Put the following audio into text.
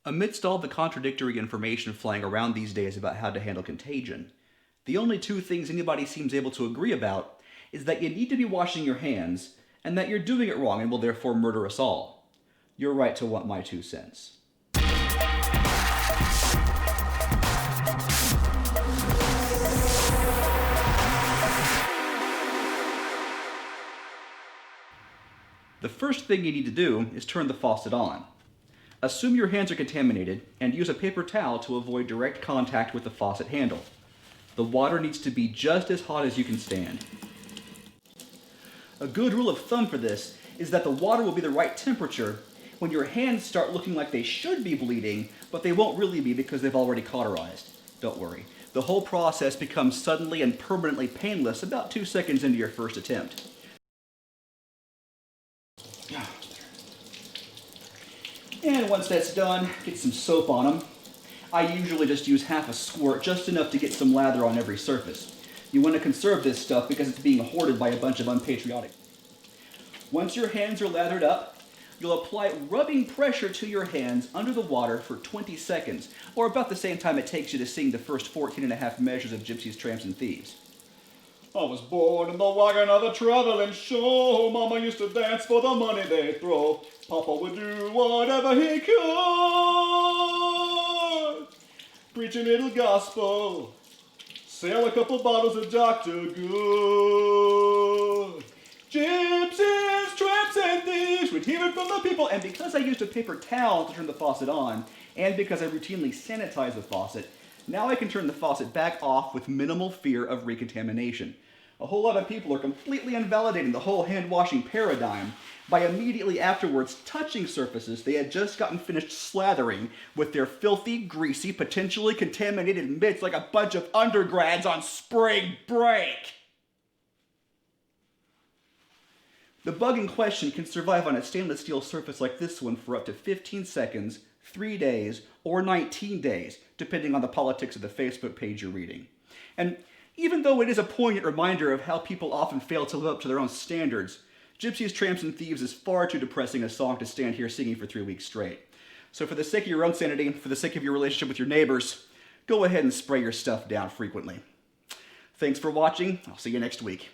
Amidst all the contradictory information flying around these days about how to handle contagion, the only two things anybody seems able to agree about is that you need to be washing your hands and that you're doing it wrong and will therefore murder us all. You're right to want my 2 cents. The first thing you need to do is turn the faucet on. Assume your hands are contaminated and use a paper towel to avoid direct contact with the faucet handle. The water needs to be just as hot as you can stand. A good rule of thumb for this is that the water will be the right temperature when your hands start looking like they should be bleeding, but they won't really be because they've already cauterized. Don't worry. The whole process becomes suddenly and permanently painless about 2 seconds into your first attempt. And once that's done, get some soap on them. I usually just use half a squirt, just enough to get some lather on every surface. You want to conserve this stuff because it's being hoarded by a bunch of unpatriotic. Once your hands are lathered up, you'll apply rubbing pressure to your hands under the water for 20 seconds, or about the same time it takes you to sing the first 14 and a half measures of Gypsies, Tramps, and Thieves. I was born in the wagon of a traveling show. Mama used to dance for the money they'd throw. Papa would do whatever he could. Preach a little gospel. Sell a couple bottles of Dr. Good. Gypsies, tramps, and thieves. We'd hear it from the people. And because I used a paper towel to turn the faucet on, and because I routinely sanitize the faucet, now I can turn the faucet back off with minimal fear of recontamination. A whole lot of people are completely invalidating the whole hand-washing paradigm by immediately afterwards touching surfaces they had just gotten finished slathering with their filthy, greasy, potentially contaminated mitts like a bunch of undergrads on spring break. The bug in question can survive on a stainless steel surface like this one for up to 15 seconds, 3 days, or 19 days, depending on the politics of the Facebook page you're reading. And even though it is a poignant reminder of how people often fail to live up to their own standards, Gypsies, Tramps, and Thieves is far too depressing a song to stand here singing for 3 weeks straight. So for the sake of your own sanity, for the sake of your relationship with your neighbors, go ahead and spray your stuff down frequently. Thanks for watching. I'll see you next week.